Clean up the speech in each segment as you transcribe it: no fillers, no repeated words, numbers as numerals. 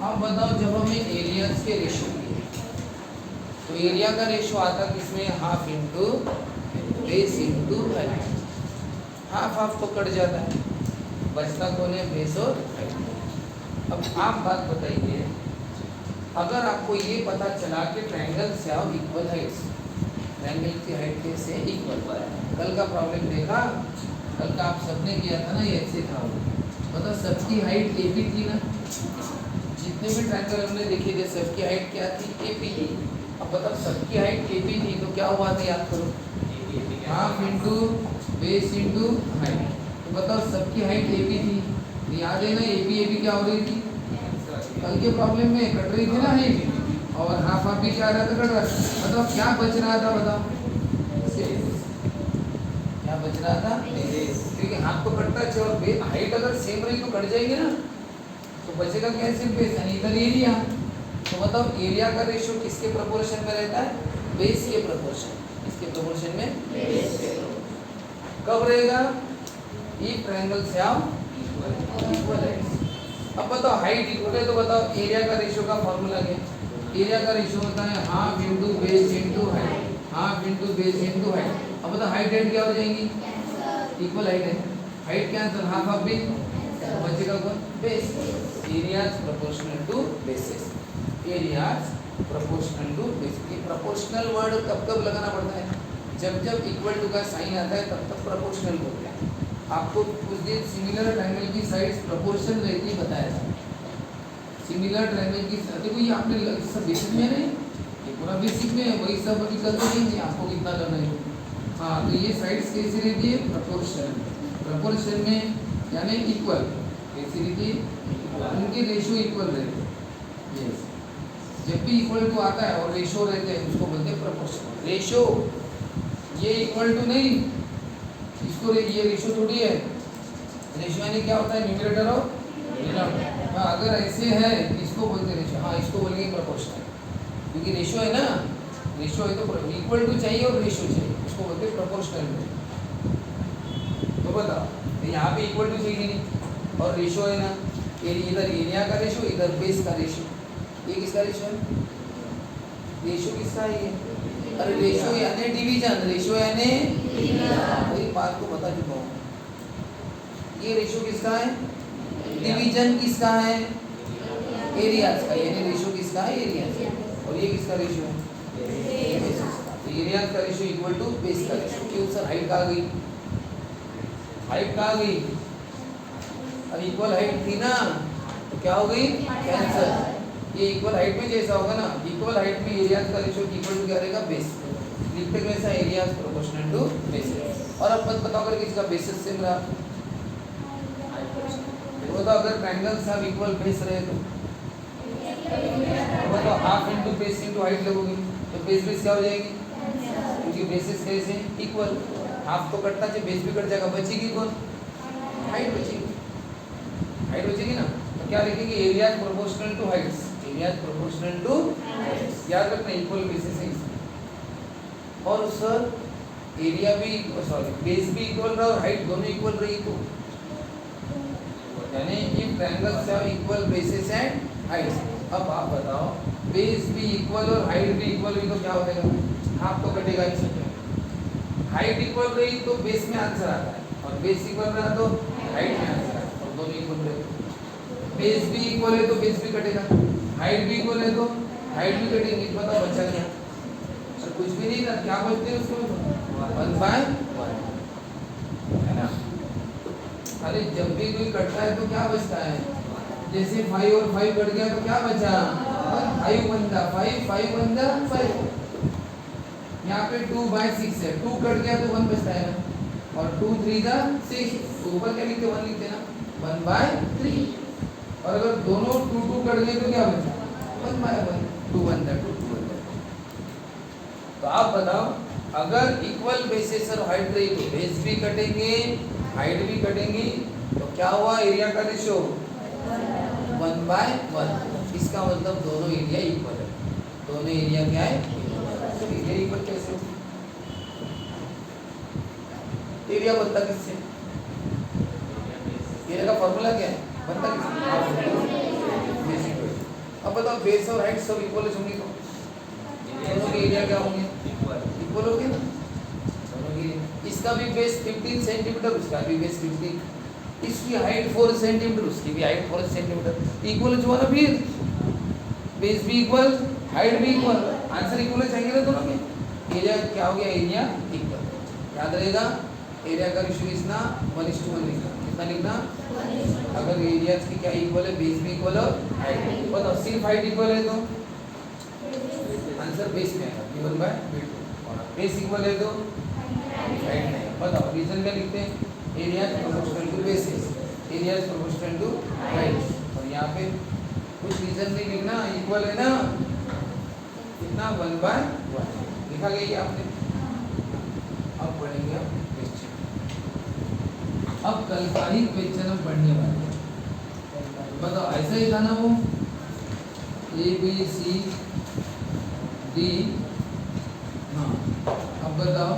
अब बताओ जब हमें एरियाज के रेशो दिए तो एरिया का रेशो आता किसमें, half into base into height. Half half तो कट जाता है, बचता कौन है, बेस और हाइट। अब आप बात बताइए, अगर आपको ये पता चला कि ट्रायंगल से आप इक्वल हाइट्स, ट्रायंगल की हाइट कैसे इक्वल, कल का प्रॉब्लम देखा, कल का आप सबने किया था ना, ये ऐसे था मतलब सबकी हाइट ए पी थी ना, जितने भी ट्रायंगल हमने देखे थे सबकी हाइट क्या थी, ए पी थी। अब बताओ सबकी हाइट ए पी थी तो क्या हुआ था, याद करो, half into base into height. तो बताओ सबकी हाइट ए पी थी, तो याद है ना ए पी क्या हो रही थी, कल के प्रॉब्लम में कट रही थी ना हाइट, और हाफ हाफ भी क्या आ रहा था, कट रहा था। मतलब क्या बच रहा था बताओ, क्या बच रहा था, क्योंकि हाफ तो कटता है और हाइट अगर सेम रही तो कट जाएंगे ना, तो बचेगा क्या, सिर्फ बेस यानी इधर एरिया। तो बताओ एरिया का रेशियो किसके प्रोपोर्शन में रहता है, बेस के प्रोपोर्शन, इसके प्रोपोर्शन में बेस। कब रहेगा, इफ ट्रायंगल से आप इक्वल है। अब बताओ हाइट इक्वल है तो बताओ एरिया का रेशियो का फॉर्मूला क्या है, एरिया का रेशियो होता है half into base into height, half into base into height. अब बताओ हाइट हाइट क्या हो जाएंगी, इक्वल हाइट है, हाइट कैंसिल, हाफ हाफ भी, बचेगा कौन, base. Areas proportional to bases, areas proportional to bases. ये प्रोपोर्शनल वर्ड कब कब लगाना पड़ता है, जब जब इक्वल टू का साइन आता है तब तक प्रोपोर्शनल बोलते हैं। आपको कुछ दिन सिमिलर ट्रायंगल की साइड्स प्रोपोर्शन रहती बताया था, सिमिलर ट्रायंगल की, देखो ये आपने सब बेसिक में नहीं, ये पूरा बेसिक में है, वही सब अभी कल देखेंगे आपको कितना करना है। हाँ तो ये साइड्स कैसी रहती है, प्रोपोर्शन, प्रोपोर्शन में यानी इक्वल, कैसी रहती है, उनके रेशियो इक्वल रहते हैं। यस, जब भी इक्वल टू आता है और रेशियो रहते हैं उसको बोलते हैं प्रोपोर्शन। रेशियो ये इक्वल टू नहीं, इसको ये रेशियो थोड़ी है, रेशियो यानी क्या होता है, न्यूमरेटर और डिनोमिनेटर। हाँ अगर ऐसे है इसको बोलते हैं रेशियो, हाँ इसको बोलेंगे प्रोपोर्शनल, क्योंकि रेशियो है ना, रेशियो है तो इक्वल टू चाहिए और रेशियो चाहिए, उसको बोलते हैं प्रोपोर्शनल। तो बताओ तो यहाँ पे इक्वल टू चाहिए नहीं और रेशियो है ना, इधर एरिया का रेशियो, इधर बेस का रेशियो, ये किसका रेशियो है, रेशियो किसका है ये, अरे रेशियो यानी डिवीजन, रेशियो यानी वही बात को बता चुका हूँ। ये रेशियो किसका है, डिवीजन किसका है, एरियाज का, यानी रेशियो किसका है, एरियाज। और ये किसका रेशियो है, तो एरियाज का रेशियो इक्वल टू बेस का रेशियो। क्यों सर, हाइट कहाँ गई, हाइट कहाँ गई, अरे इक्वल हाइट थी ना, तो क्या हो गई, कैंसर। ये इक्वल हाइट में जैसा होगा ना, इक्वल हाइट में एरियाज का रेशियो इक्वल टू क्या रहेगा, बेस। लिखते कैसा, एरियाज प्रोपोर्शनल टू बेसिस। और अब मत बताओ अगर किसका बेसिस सेम रहा, वो तो अगर ट्रायंगल सब इक्वल बेस रहे तो वो तो half into base into height लगोगी, तो बेस बेस क्या हो जाएगी, क्योंकि बेसिस कैसे इक्वल, हाफ तो कटता है, बेस भी कट जाएगा, बचेगी कौन, हाइट बचेगी, हाइट बचेगी ना। तो क्या लिखेंगे, areas proportional to heights, areas proportional to, याद रखना इक्वल बेसिस है। और सर एरिया भी सॉरी बेस भी इक्वल रहा और हाइट दोनों इक्वल रही तो, यानी if triangles have equal bases and heights. अब आप बताओ बेस भी इक्वल और हाइट भी इक्वल हुई तो क्या हो जाएगा, हाफ तो कटेगा ही। हाइट इक्वल रही तो बेस में आंसर आता है, और बेस इक्वल रहा तो हाइट में आंसर आता है, और दोनों इक्वल रहे। बेस भी इक्वल है तो बेस भी कटेगा, हाइट भी इक्वल है तो हाइट भी कटेगी। बताओ बचा क्या, और कुछ भी नहीं था, क्या बचते हैं उसको, 1/1 है ना। अरे जब भी कोई कटता है तो क्या बचता है, जैसे 5 और 5 कट गया तो क्या बचा, 5 बंदा 5, 5 बंदा 5। यहाँ पे 2/6 है, 2 कट गया तो 1 बचता है ना, और 2 3 जा 6, ऊपर क्या लिखते 1 लिखते ना, 1/3। और अगर दोनों 2 2 कट गए तो क्या बचा, 1/1, 2 बनता 2 2 बनता। तो आप बताओ अगर इक्वल बेसिस और हाइट रही तो बेस भी कटेंगे, हाइट भी कटेंगी, तो क्या हुआ, एरिया का रेशियो 1/1। इसका मतलब दोनों एरिया इक्वल है, दोनों एरिया क्या है, एरिया इक्वल कैसे, एरिया बनता किससे, एरिया का फॉर्मूला क्या है, बनता किससे, बताओ बेस और हाइट सब इक्वल होंगे तो दोनों के एरिया क्या होंगे? इक्वल होंगे ना दोनों की। इसका भी बेस 15 सेंटीमीटर, उसका भी बेस 15, इसकी हाइट 4 सेंटीमीटर, उसकी भी हाइट 4 सेंटीमीटर, इक्वल जो है ना फिर बेस भी इक्वल हाइट भी इक्वल, आंसर इक्वल चाहिए ना दोनों के। एरिया क्या हो गया? Area equal. याद रहेगा एरिया का रेशियो कितना? 1:1 लिखना। कितना लिखना? अगर एरियाज की क्या इक्वल है? बेस भी इक्वल और हाइट। बताओ सिर्फ हाइट इक्वल है तो आंसर बेस में आएगा b1/b2, बेस इक्वल है तो हाइट नहीं। बताओ रीजन क्या लिखते हैं? Area proportional to bases, area proportional to height. और यहाँ पे कुछ रीजन नहीं लिखना, इक्वल है ना, कितना 1/1 लिखा गया ये आपने। अब पढ़ेंगे आप क्वेश्चन। अब कल का ही क्वेश्चन हम पढ़ने वाले हैं। बताओ ऐसा ही था ना वो ABCD। हाँ अब बताओ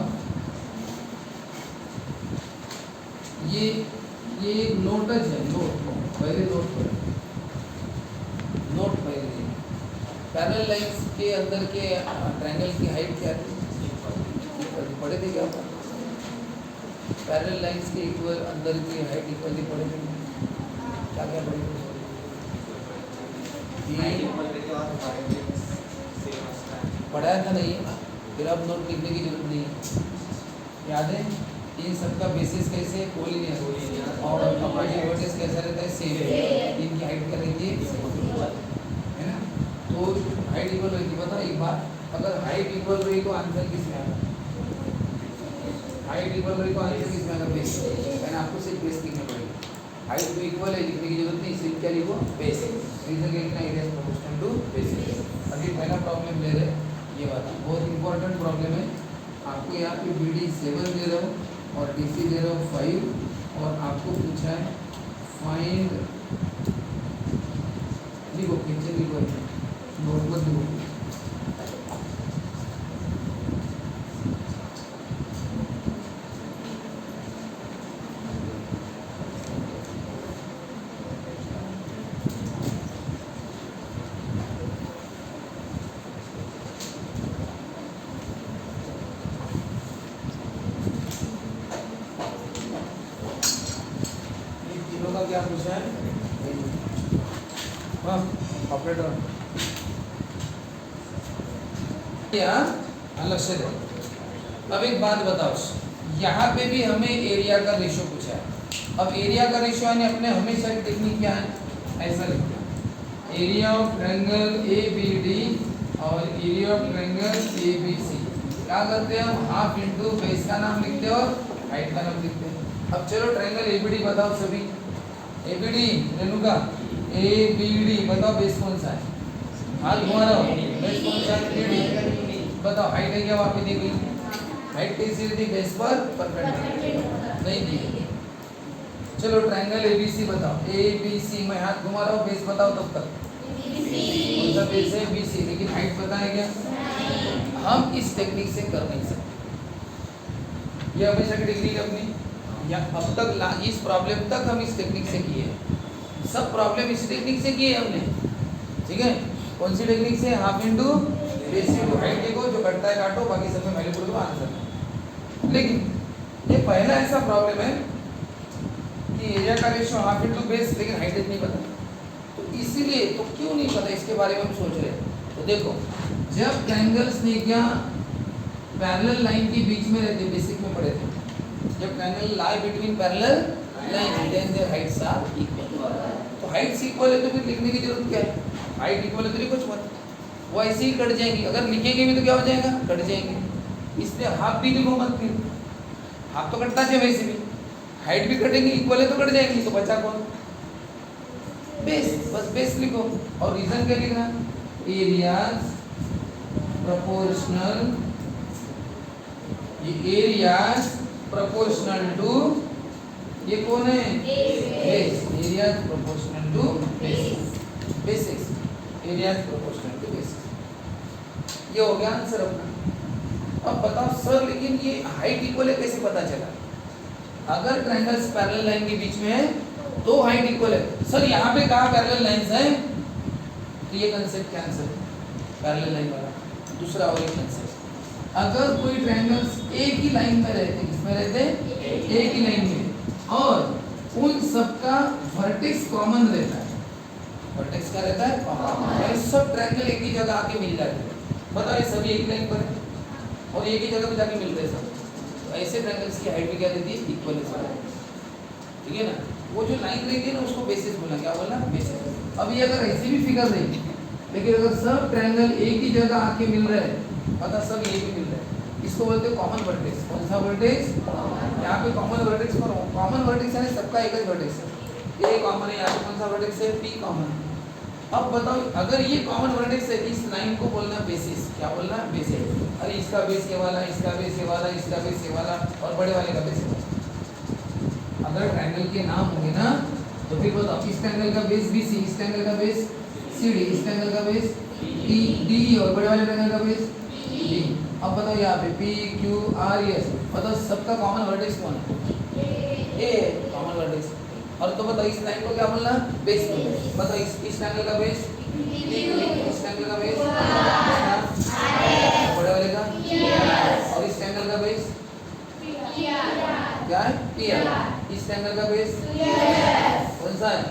ये एक नोटज है, नोट पहले नोट करो, नोट पहले। पैरेलल लाइंस के अंदर के ट्रायंगल की हाइट क्या थी? पढ़े थे क्या? पैरेलल लाइंस के इक्वल अंदर की हाइट इक्वल थी, पढ़े थे क्या? क्या पढ़े थे? पढ़ाया था नहीं, फिर अब नोट लिखने की जरूरत नहीं है। याद है इन सबका बेसिस कैसे? कोलिनियर, और अपोजिट वर्सेस कैसा रहता है? सेम। इनकी हाइट क्या रहती है? है ना, तो हाइट इक्वल रहेगी। बताओ एक बात, अगर हाइट इक्वल रही तो आंसर किस में आएगा? हाइट इक्वल रही तो आंसर किस में आएगा? बेस। यानी आपको सिर्फ बेस लिखना पड़ेगा, हाइट तो इक्वल है लिखने की जरूरत नहीं, सिर्फ क्या लिखो? बेस। रीजन क्या लिखना? Area proportional to bases. अभी पहला प्रॉब्लम ले रहे ये बात बहुत इंपॉर्टेंट प्रॉब्लम है। आपको यहाँ पे BD7 दे रहा हूँ और DC दे रहा हूँ 5, और आपको पूछा है फाइंड, लिखो पीछे लिखो, नोट पर लिखो। क्या पूछा है? हाँ ऑपरेटर लक्ष्य दे। अब एक बात बताओ, यहाँ पे भी हमें एरिया का रेशियो पूछा है। अब एरिया का रेशियो यानी अपने हमेशा की टेक्निक क्या है? ऐसा लिखते हैं एरिया ऑफ ट्रायंगल ABD और एरिया ऑफ ट्रायंगल ABC। क्या करते हैं हम? हाफ इंटू बेस का नाम लिखते हैं और हाइट का नाम लिखते हैं। अब चलो ट्रायंगल ABD बताओ सभी। ABD रेणुका ABD बताओ बेस कौन सा है? हाथ घुमा रहा हूँ, बेस कौन सा है? ABD बताओ। हाइट है क्या? वहाँ पे दी गई हाइट कैसी थी? बेस पर परपेंडिकुलर नहीं दी गई। चलो ट्रायंगल ABC बताओ। ABC मैं हाथ घुमा रहा हूँ, बेस बताओ तब तक। कौन सा बेस है? BC, लेकिन हाइट पता है क्या? हम इस टेक्निक से कर नहीं सकते, ये हमेशा की टेक्निक अपनी, या अब तक इस प्रॉब्लम तक हम इस टेक्निक से किए हैं, सब प्रॉब्लम इसी टेक्निक से किए हमने। ठीक है, कौन सी टेक्निक से? Half into base into height. देखो जो कटता है काटो, बाकी सब में वैल्यू पुट दो, आंसर। लेकिन ये पहला ऐसा प्रॉब्लम है कि एरिया का रेशियो हाफ इंटू बेस, लेकिन हाइट नहीं पता। तो इसीलिए तो क्यों नहीं पता इसके बारे में हम सोच रहे हैं। तो देखो जब ट्रायंगल्स ने क्या पैरेलल लाइन के बीच में रहते, बेसिक में पढ़े थे, जब triangle lie between parallel line then their heights are equal. तो हाइट्स इक्वल है तो फिर लिखने की जरूरत क्या है? हाइट इक्वल है तो लिखो मत, वो ऐसे ही कट जाएंगी। अगर लिखेंगे भी तो क्या हो जाएगा? कट जाएंगे। इसलिए हाफ भी लिखो मत, फिर हाफ तो कटता है वैसे भी, हाइट भी कटेंगे, इक्वल है तो कट जाएंगी, तो बचा कौन? बेस। बस बेस लिखो। और रीजन क्या लिखना? एरियाज प्रोपोर्शनल, ये एरियाज प्रोपोर्शनल टू, ये कौन है? Base. Areas proportional to bases, areas proportional to bases. ये हो गया आंसर अपना। अब बताओ सर लेकिन ये हाइट इक्वल है कैसे पता चला? अगर ट्रायंगल्स पैरेलल लाइन के बीच में है तो हाइट इक्वल है। सर यहाँ पे कहाँ पैरेलल लाइंस हैं? तो ये कंसेप्ट कैंसिल, पैरेलल लाइन वाला। दूसरा और एक कंसेप्ट, अगर कोई ट्रायंगल्स एक ही लाइन में रहते, किसमें रहते, एक ही लाइन में, और उन सबका वर्टेक्स कॉमन रहता है, वर्टेक्स क्या रहता है, कॉमन, सब ट्रायंगल एक ही जगह आके मिल जाते हैं। बताओ ये सभी एक ही लाइन पर है और एक ही जगह पे जाके मिलते हैं सब, तो ऐसे ट्रायंगल्स की हाइट भी क्या देती है, इक्वल है, ठीक है ना। वो जो लाइन रहती है ना उसको बेसिस बोला, क्या बोला, बेसिस। अभी अगर ऐसी भी फिगर रही, लेकिन अगर सब ट्रायंगल एक ही जगह आके मिल रहे हैं, पता सब एक ही मिल रहे हैं, इसको बोलते हैं कॉमन वर्टेक्स। कौन सा वर्टेक्स, यहाँ पे कॉमन वर्टेक्स पर, कॉमन वर्टेक्स यानी सबका एक ही वर्टेक्स है, ये कॉमन है, यहाँ पे कौन सा वर्टेक्स है, पी कॉमन। अब बताओ अगर ये कॉमन वर्टेक्स है, इस लाइन को बोलना बेसिस, क्या बोलना, बेसिस। अरे इसका बेस ये वाला, इसका बेस ये वाला, इसका बेस ये वाला, और बड़े वाले का बेस ये वाला। अगर ट्रायंगल के नाम होंगे ना, तो फिर बताओ इस ट्रायंगल का बेस BC, इस ट्रायंगल का बेस CD, इस ट्रायंगल का बेस DE, और बड़े वाले ट्रायंगल का बेस D। अब बताओ यहाँ पे PQRS, बताओ सबका कॉमन वर्टेक्स कौन है, ए कॉमन वर्टेक्स। और तो बताओ इस लाइन को क्या बोलना, बेस बोलना। बताओ इस ट्रायंगल का बेस, इस ट्रायंगल का बेस, बड़े वाले का, और इस ट्रायंगल का बेस क्या है, PR। इस ट्रायंगल का बेस कौन सा है,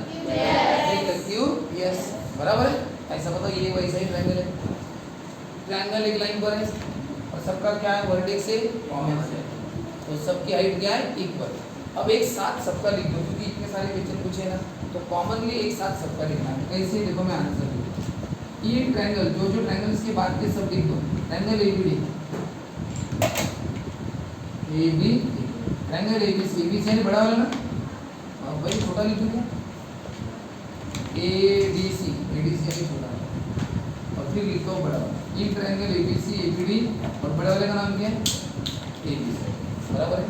QS, बराबर है। ऐसा बताओ ये वैसा ही ट्रायंगल है, ट्रायंगल एक लाइन पर है और सबका क्या है, वर्टेक्स से कॉमन है, तो सबकी हाइट क्या है, इक्वल। अब एक साथ सबका लिख दो, क्योंकि इतने सारे क्वेश्चन पूछे ना, तो कॉमनली एक साथ सबका लिखना है। कैसे, देखो मैं आंसर लिखूँ, ये ट्रायंगल, जो ट्रायंगल्स की बात की सब लिख दो। ट्रायंगल ABD, ट्रायंगल ABC यानी बड़ा वाला ना, अब भाई छोटा लिख दूँ, ADC यानी छोटा, और फिर लिखो बड़ा वाला। ये ट्रायंगल ABC ABD, और बड़े वाले का नाम क्या है, ABC, बराबर है।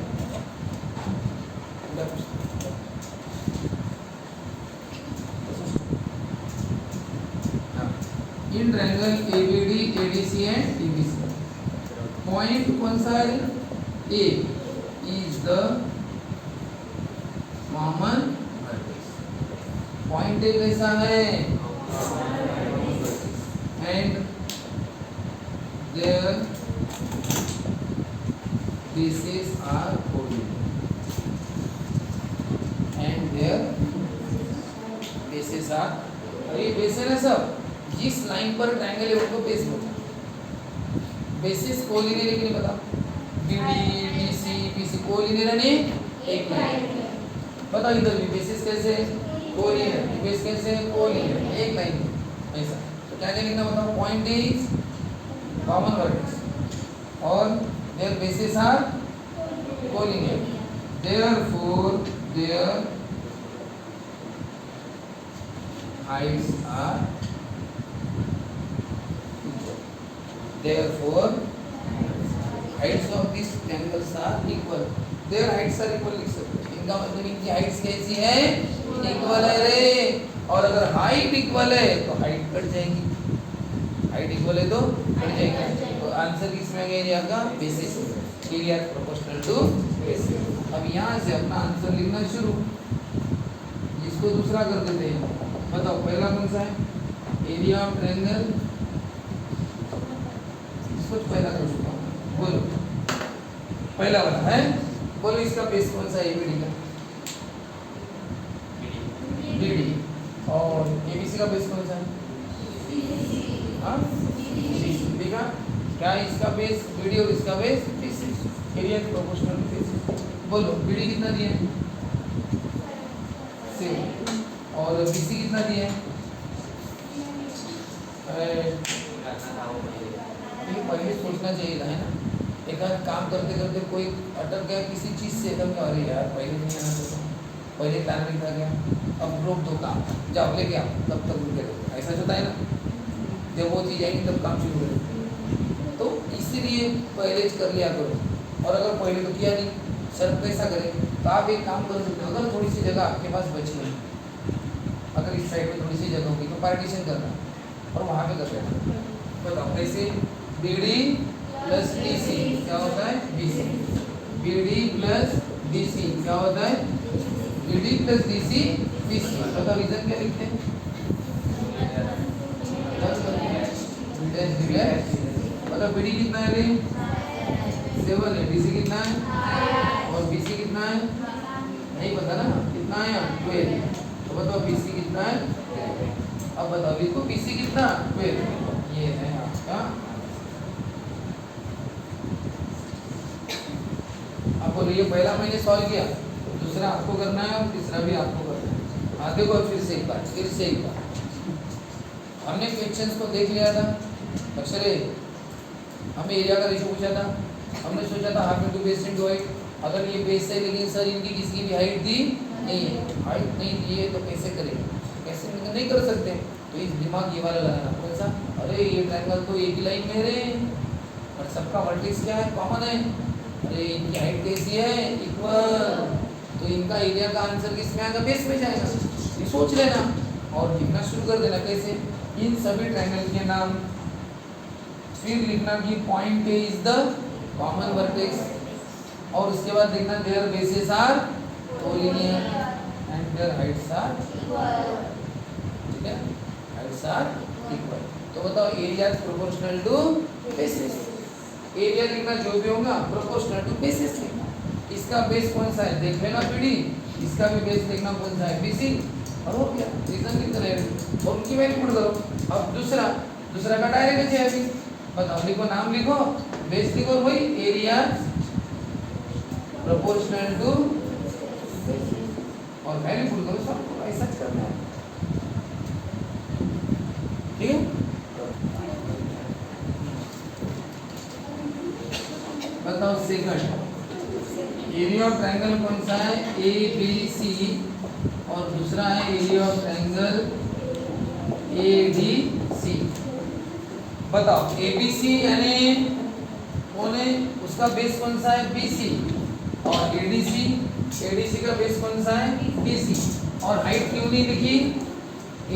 In triangle ABD, ADC and DBC, point कौन सा है, A is the common vertex, point A कैसा है, and their bases are coordinate, and their bases are, अरे बेस है ना सब, जिस लाइन पर ट्रायंगल है उनको बेस बोलते हैं। बेसिस कोलिनियर है कि नहीं बताओ, BD, DC, BC कोलिनियर है नहीं, एक लाइन। बताओ इधर भी बेसिस कैसे, कोलिनियर, बेस कैसे, कोलिनियर, एक लाइन में, ऐसा। तो क्या क्या लिखना बताओ, पॉइंट इज कॉमन वर्टेक्स और their bases are collinear, therefore their heights are equal, therefore heights of these triangles are equal, their heights are equal लिख सकते हो। इनका मतलब इनकी हाइट्स कैसी है, इक्वल है रे। और अगर हाइट इक्वल है तो हाइट कट जाएगी, हाइट इक्वल है तो कट जाएगी। तो आंसर किसमें आ गया एरिया का, bases, area proportional to bases. अब यहाँ से अपना आंसर लिखना शुरू, इसको दूसरा कर देते हैं। बताओ पहला कौन सा है, एरिया ऑफ ट्रायंगल, इसको पहला कर चुका हूँ, बोलो पहला वाला है, बोलो इसका बेस कौन सा है, ABD का, BD, और ABC का बेस कौन सा है, हाँ BC का, क्या है इसका बेस, BD और इसका base BC, area proportional to BC। बोलो BD कितना दिया है, सेम, और BC कितना दिया है, पहले सोचना चाहिए था, है ना। एक आध काम करते करते कोई अटक गया किसी चीज़ से, एकदम क्या, अरे यार पहले नहीं आना था, पहले प्लान नहीं था क्या, अब रोक दो काम, जाओ लेके आओ, तब तक रुके रहो, ऐसा होता है ना। जब वो चीज़ आएगी तब काम शुरू करें, तो इसीलिए पहले कर लिया करो। और अगर पहले तो किया नहीं, सर कैसा करें, तो आप एक काम कर सकते हो, अगर थोड़ी सी जगह आपके पास बची है, अगर इस साइड में थोड़ी सी जगह होगी तो पार्टीशन करना और वहाँ पे कर देना। बताओ कैसे, BD प्लस BC क्या होता है, BC, BD प्लस BC क्या होता है, BD प्लस DC BC। बताओ रीजन क्या लिखते हैं, मतलब BD कितना है रे 7 है, DC कितना है और BC कितना है नहीं पता ना कितना है 12। तो बताओ BC कितना है। अब बताओ इसको BC कितना 12। ये है आपका। अब बोलो ये पहला मैंने सॉल्व किया, दूसरा आपको करना है और तीसरा भी आपको करना है। हाँ देखो फिर से एक बार हमने क्वेश्चंस को देख लिया था। अक्षरे हमें एरिया का रेशो पूछा था, हमने सोचा था half into base into height. अगर ये बेस है लेकिन सर इनकी किसी की भी हाइट दी नहीं है, हाइट नहीं दी है तो कैसे करें, कैसे नहीं कर सकते। तो इस दिमाग ये वाला लगाना कौन सा, अरे ये ट्रायंगल तो एक ही लाइन में है और सबका वर्टेक्स क्या है कॉमन है। अरे इनकी हाइट कैसी है इक्वल, तो इनका एरिया का आंसर किसमें आएगा बेस में जाएगा। ये सोच लेना और लिखना शुरू कर देना। कैसे, इन सभी ट्रायंगल के नाम, फिर लिखना कि point A is the common vertex और उसके बाद लिखना their bases are collinear and their heights are equal. ठीक है, हाइट्स आर इक्वल। तो बताओ area is proportional to bases. Area लिखना जो भी होगा प्रोपोर्शनल टू बेसिस लिखना। इसका बेस कौन सा है देख लेना पीडी, इसका भी बेस देखना कौन सा है BC और हो गया, रीजन लिख देना और उनकी वैल्यू पुट करो। अब दूसरा का डायरेक्ट है अभी। बताओ लिखो, नाम लिखो, बेस लिखो, वही एरिया प्रोपोर्शनल टू और वैल्यू पुट करो। सबको ऐसा करना है, ठीक है। बताओ सेकंड एरिया ऑफ ट्रायंगल कौन सा है ABC और दूसरा है एरिया ऑफ ट्रायंगल ADC। बताओ ABC यानी कौन है, उसका बेस कौन सा है BC और ADC का बेस कौन सा है BC। और हाइट क्यों नहीं लिखी,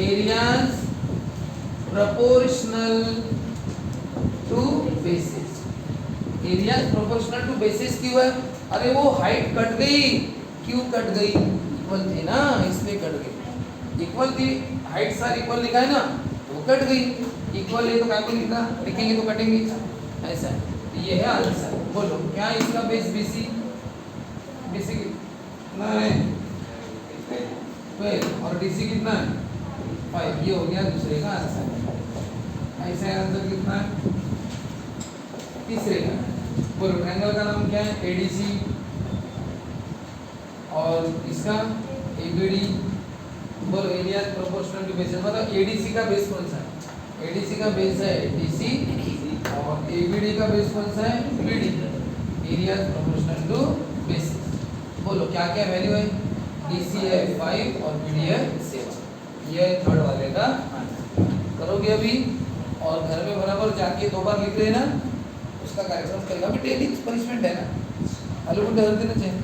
areas proportional to bases. Areas proportional to bases क्यों है, अरे वो हाइट कट गई, क्यों कट गई, इक्वल थी ना इसलिए कट गई। इक्वल थी, हाइट सार इक्वल लिखा है ना तो कट गई। इक्वल है तो क्या को लिखना, लिखेंगे तो कटेंगे, ऐसा है। तो ये है आंसर। बोलो क्या इसका बेस BC कितना है 12 और DC कितना है 5। ये हो गया दूसरे का आंसर। ऐसा आंसर कितना है तीसरे का। बोलो ट्रायंगल का नाम क्या है ADC और इसका ABD। बोलो एरिया प्रोपोर्शनल टू बेसिस। मतलब ADC का बेस कौन सा है, ADC का बेस है DC और ABD का बेस कौन सा है BD। Area proportional to basis. बोलो क्या क्या वैल्यू है, DC है 5 और BD है 7। ये थर्ड वाले का आंसर। करोगे अभी और घर में बराबर जाके 2 बार लिख लेना, उसका कार्यक्रम करेगा। अभी डेली पनिशमेंट है ना, आलू गुंडे हर दिन चाहिए।